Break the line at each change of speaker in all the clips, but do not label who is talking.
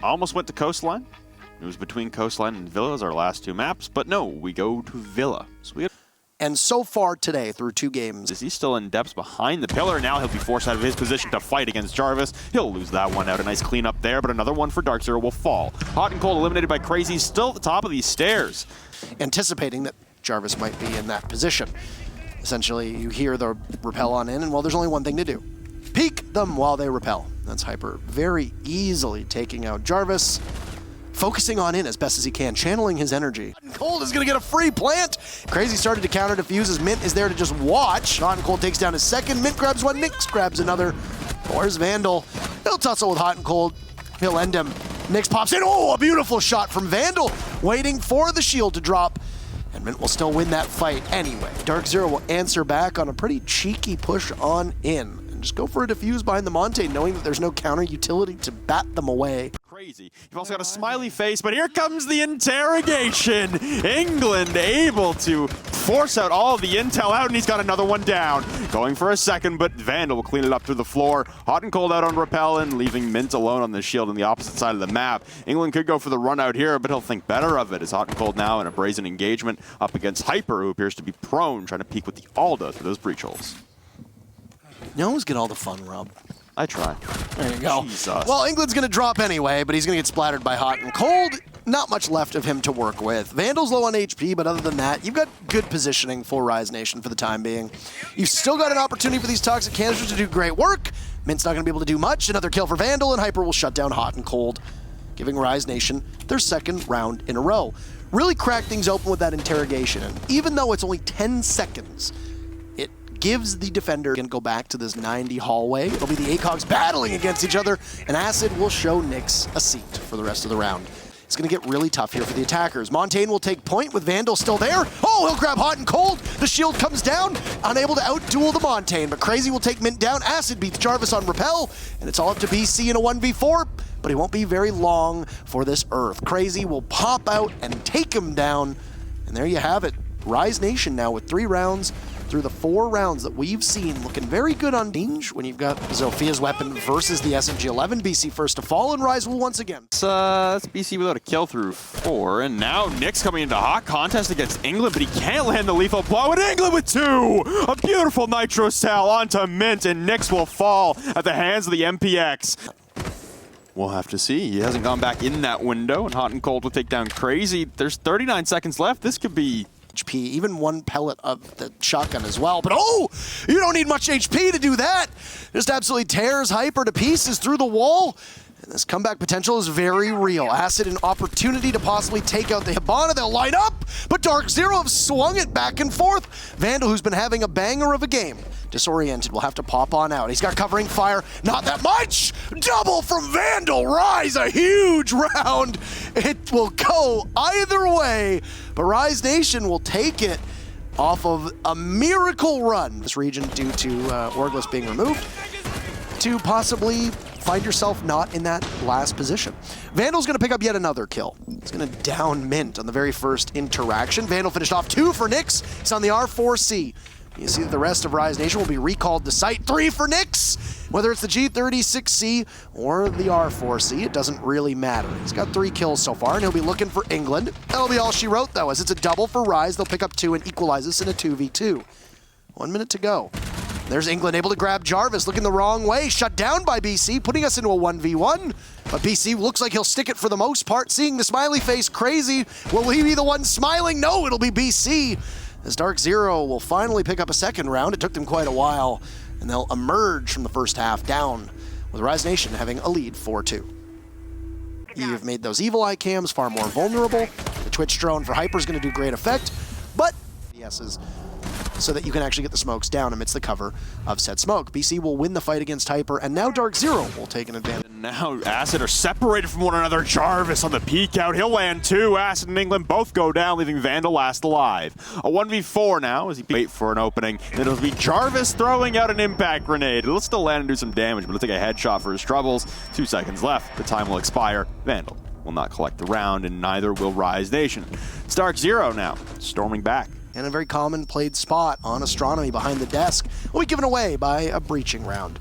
almost went to Coastline. It was between Coastline and Villa as our last two maps, but no, we go to Villa. So we
And so far today, through 2 games,
he's still in depths behind the pillar. Now he'll be forced out of his position to fight against Jarvis. He'll lose that one out. A nice cleanup there, but another one for DarkZero will fall. Hot and Cold eliminated by Crazy, still at the top of these stairs.
anticipating that Jarvis might be in that position. Essentially, you hear the rappel on in, and well, there's only one thing to do. Peek them while they rappel. That's Hyper very easily taking out Jarvis, focusing on in as best as he can, channeling his energy. Hot and Cold is going to get a free plant. Crazy started to counter defuse as Mint is there to just watch. Hot and Cold takes down his second. Mint grabs one, Nyx grabs another. Where's Vandal? He'll tussle with Hot and Cold. He'll end him. Nyx pops in. Oh, a beautiful shot from Vandal, waiting for the shield to drop. And Mint will still win that fight anyway. DarkZero will answer back on a pretty cheeky push on in. And just go for a defuse behind the Monte, knowing that there's no counter utility to bat them away.
Crazy. You've also got a smiley face, but here comes the interrogation. England able to force out all of the intel out, and he's got another one down. Going for a second, but Vandal will clean it up through the floor. Hot and Cold out on Rappel and leaving Mint alone on the shield on the opposite side of the map. England could go for the run out here, but he'll think better of it as Hot and Cold now in a brazen engagement up against Hyper, who appears to be prone, trying to peek with the Alda through those breach holes.
You always get all the fun, Rob.
I try.
There you go.
Jesus.
Well, England's going to drop anyway, but he's going to get splattered by Hot and Cold. Not much left of him to work with. Vandal's low on HP, but other than that, you've got good positioning for Rise Nation for the time being. You've still got an opportunity for these toxic canisters to do great work. Mint's not going to be able to do much. Another kill for Vandal, and Hyper will shut down Hot and Cold, giving Rise Nation their second round in a row. Really crack things open with that interrogation, and even though it's only 10 seconds, it gives the defender can go back to this 90 hallway. It'll be the ACOGs battling against each other, and Acid will show Nyx a seat for the rest of the round. It's going to get really tough here for the attackers. Montaigne will take point with Vandal still there. Oh, he'll grab Hot and Cold. The shield comes down, unable to outduel the Montaigne, but Crazy will take Mint down. Acid beats Jarvis on Rappel, and it's all up to BC in a 1v4, but he won't be very long for this Earth. Crazy will pop out and take him down, and there you have it. Rise Nation now with 3 rounds through the 4 rounds that we've seen, looking very good on range when you've got Zophia's weapon versus the SMG-11. BC first to fall, and Rise will once again.
It's BC without a kill through 4, and now Nyx coming into hot contest against England, but he can't land the lethal blow, and England with 2! A beautiful Nitro Cell onto Mint, and Nyx will fall at the hands of the MPX. We'll have to see. He hasn't gone back in that window, and Hot and Cold will take down Crazy. There's 39 seconds left. This could be
HP, even 1 pellet of the shotgun as well. But oh, you don't need much HP to do that. Just absolutely tears Hyper to pieces through the wall. And this comeback potential is very real. Acid an opportunity to possibly take out the Hibana. They'll line up, but DarkZero have swung it back and forth. Vandal, who's been having a banger of a game, disoriented, will have to pop on out. He's got covering fire, not that much. Double from Vandal. Rise, a huge round. It will go either way, but Rise Nation will take it off of a miracle run. This region due to Orglis being removed to possibly find yourself not in that last position. Vandal's going to pick up yet another kill. He's going to down Mint on the very first interaction. Vandal finished off 2 for Nyx. He's on the R4C. You see that the rest of Rise Nation will be recalled to site. 3 for Nyx! Whether it's the G36C or the R4C, it doesn't really matter. He's got 3 kills so far, and he'll be looking for England. That'll be all she wrote, though, as it's a double for Rise. They'll pick up 2 and equalize this in a 2v2. 1 minute to go. There's England able to grab Jarvis, looking the wrong way. Shut down by BC, putting us into a 1v1. But BC looks like he'll stick it for the most part. Seeing the smiley face, Crazy. Will he be the one smiling? No, it'll be BC. As DarkZero will finally pick up a second round. It took them quite a while, and they'll emerge from the first half down, with Rise Nation having a lead 4-2. You've made those Evil Eye cams far more vulnerable. The Twitch drone for Hyper is going to do great effect, but yeses, so that you can actually get the smokes down amidst the cover of said smoke. BC will win the fight against Hyper, and now DarkZero will take an advantage.
And now Acid are separated from one another. Jarvis on the peek out. He'll land 2. Acid and England both go down, leaving Vandal last alive. A 1v4 now as he wait for an opening. And it'll be Jarvis throwing out an impact grenade. It'll still land and do some damage, but it'll take a headshot for his troubles. 2 seconds left. The time will expire. Vandal will not collect the round, and neither will Rise Nation. It's DarkZero now, storming back.
And a very common played spot on Astronomy behind the desk will be given away by a breaching round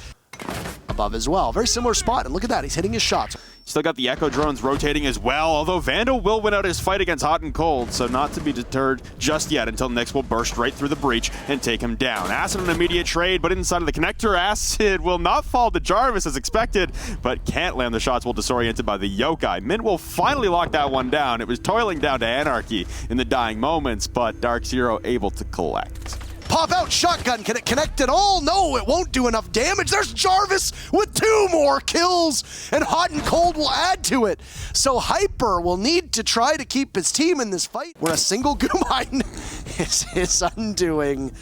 above as well. Very similar spot, and look at that, he's hitting his shots.
Still got the Echo drones rotating as well, although Vandal will win out his fight against Hot and Cold, so not to be deterred just yet until Nyx will burst right through the breach and take him down. Acid an immediate trade, but inside of the connector, Acid will not fall to Jarvis as expected, but can't land the shots while disoriented by the Yokai. Mint will finally lock that one down. It was toiling down to Anarchy in the dying moments, but DarkZero able to collect.
Pop out shotgun, can it connect at all? No, it won't do enough damage. There's Jarvis with 2 more kills, and Hot and Cold will add to it. So Hyper will need to try to keep his team in this fight, where a single Goomine is his undoing.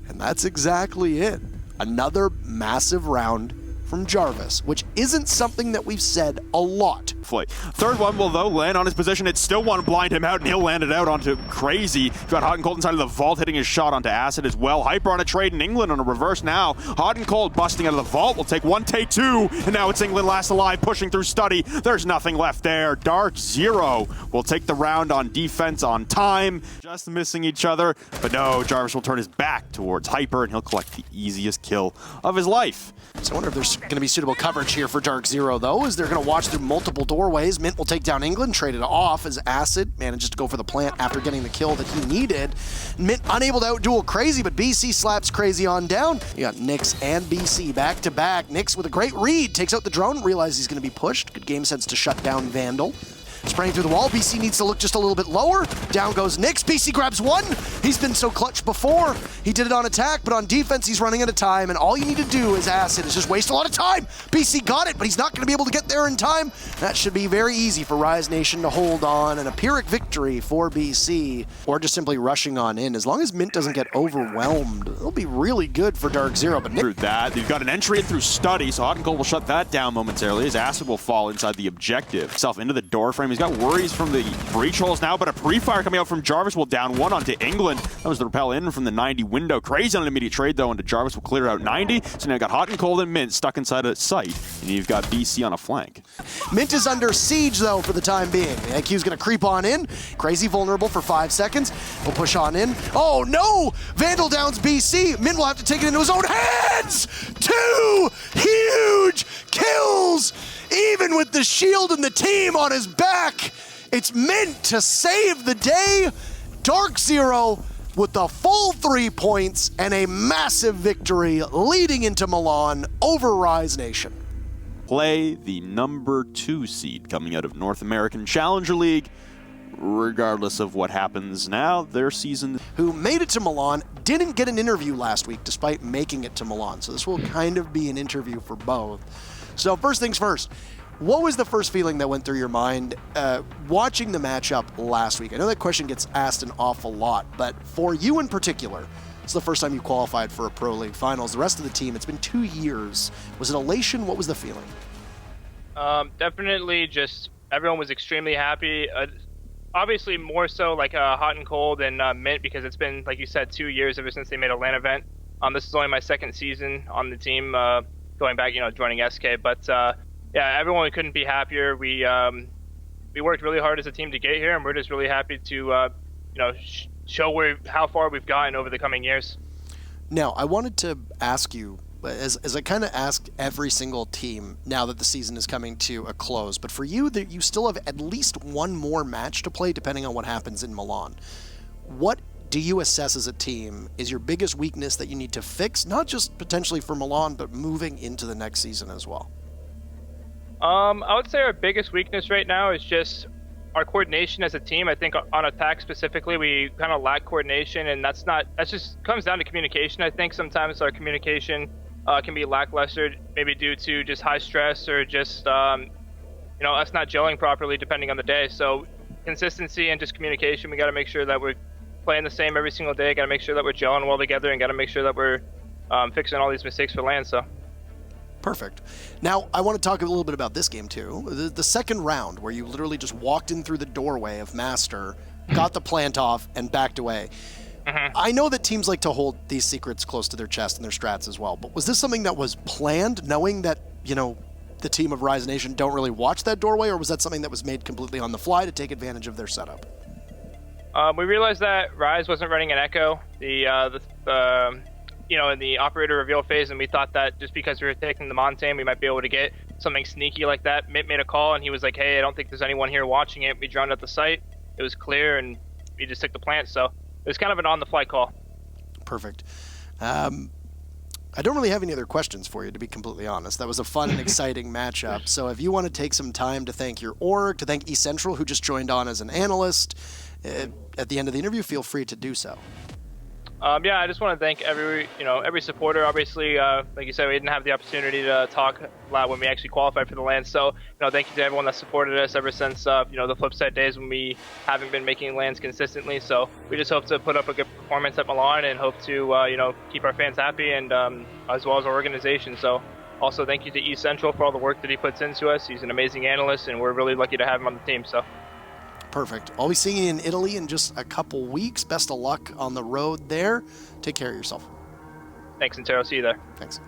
And that's exactly it. Another massive round from Jarvis, which isn't something that we've said a lot.
Third one will, though, land on his position. It still won't blind him out, and he'll land it out onto Crazy. Got Hot and Cold inside of the vault, hitting his shot onto Acid as well. Hyper on a trade in England on a reverse now. Hot and Cold busting out of the vault will take 1, take 2, and now it's England last alive, pushing through Study. There's nothing left there. DarkZero will take the round on defense on time. Just missing each other, but no, Jarvis will turn his back towards Hyper, and he'll collect the easiest kill of his life.
So I wonder if there's going to be suitable coverage here for DarkZero, though, as they're going to watch through multiple doorways. Mint will take down England, trade it off as Acid manages to go for the plant after getting the kill that he needed. Mint unable to outduel Crazy, but BC slaps Crazy on down. You got Nyx and BC back to back. Nyx with a great read, takes out the drone, realizes he's going to be pushed. Good game sense to shut down Vandal. Spraying through the wall, BC needs to look just a little bit lower. Down goes Nyx, BC grabs 1. He's been so clutch before. He did it on attack, but on defense he's running out of time, and all you need to do as Acid is just waste a lot of time. BC got it, but he's not going to be able to get there in time. That should be very easy for Rise Nation to hold on. An Pyrrhic victory for BC, or just simply rushing on in. As long as Mint doesn't get overwhelmed, it'll be really good for DarkZero. But
through that, you've got an entry in through Study, so Hot and Cold will shut that down momentarily as Acid will fall inside the objective. Himself into the door frame. He's got worries from the breach holes now, but a pre-fire coming out from Jarvis will down 1 onto England. That was the repel in from the 90 window. Crazy on an immediate trade, though, into Jarvis will clear out 90. So now you got Hot and Cold and Mint stuck inside a site, and you've got BC on a flank.
Mint is under siege, though, for the time being. The IQ's going to creep on in. Crazy vulnerable for 5 seconds. He'll push on in. Oh, no! Vandal downs BC. Mint will have to take it into his own hands! 2 huge kills! Even with the shield and the team on his back, it's Mint to save the day. DarkZero with the full 3 points and a massive victory leading into Milan over Rise Nation.
Play the number 2 seed coming out of North American Challenger League. Regardless of what happens now, their season.
Who made it to Milan, didn't get an interview last week despite making it to Milan. So this will kind of be an interview for both. So first things first, what was the first feeling that went through your mind watching the matchup last week? I know that question gets asked an awful lot, but for you in particular, it's the first time you qualified for a Pro League Finals. The rest of the team, it's been 2 years. Was it elation? What was the feeling?
Definitely just everyone was extremely happy. Obviously more so like Hot and Cold and Mint, because it's been, like you said, 2 years ever since they made a LAN event. This is only my 2nd season on the team, going back, joining SK. But yeah, everyone couldn't be happier. We worked really hard as a team to get here, and we're just really happy to show how far we've gotten over the coming years.
Now, I wanted to ask you, as I kind of ask every single team now that the season is coming to a close, but for you, you still have at least 1 more match to play depending on what happens in Milan. What do you assess as a team is your biggest weakness that you need to fix, not just potentially for Milan, but moving into the next season as well?
I would say our biggest weakness right now is just our coordination as a team. I think on attack specifically, we kind of lack coordination, and that just comes down to communication. I think sometimes our communication can be lackluster, maybe due to just high stress or just us not gelling properly depending on the day. So consistency and just communication, we got to make sure that we're playing the same every single day. Got to make sure that we're gelling well together, and got to make sure that we're fixing all these mistakes for LAN. So.
Perfect. Now, I want to talk a little bit about this game, too. The second round, where you literally just walked in through the doorway of Master, got the plant off, and backed away. I know that teams like to hold these secrets close to their chest and their strats as well, but was this something that was planned, knowing that, the team of Rise Nation don't really watch that doorway, or was that something that was made completely on the fly to take advantage of their setup?
We realized that Rise wasn't running an Echo. The in the operator reveal phase, and we thought that just because we were taking the Montane, we might be able to get something sneaky like that. Mitt made a call, and he was like, hey, I don't think there's anyone here watching it. We drowned at the site. It was clear, and we just took the plant. So it was kind of an on-the-fly call.
Perfect. I don't really have any other questions for you, to be completely honest. That was a fun and exciting matchup. So if you want to take some time to thank your org, to thank eCentral, who just joined on as an analyst, at the end of the interview, feel free to do so.
Yeah, I just want to thank every supporter. Obviously, like you said, we didn't have the opportunity to talk loud when we actually qualified for the LAN. So, thank you to everyone that supported us ever since, the Flipside days when we haven't been making LANs consistently. So we just hope to put up a good performance at Milan and hope to, keep our fans happy and as well as our organization. So also thank you to eCentral for all the work that he puts into us. He's an amazing analyst, and we're really lucky to have him on the team. So.
Perfect. I'll be seeing you in Italy in just a couple weeks. Best of luck on the road there. Take care of yourself.
Thanks, Antero. See you there.
Thanks.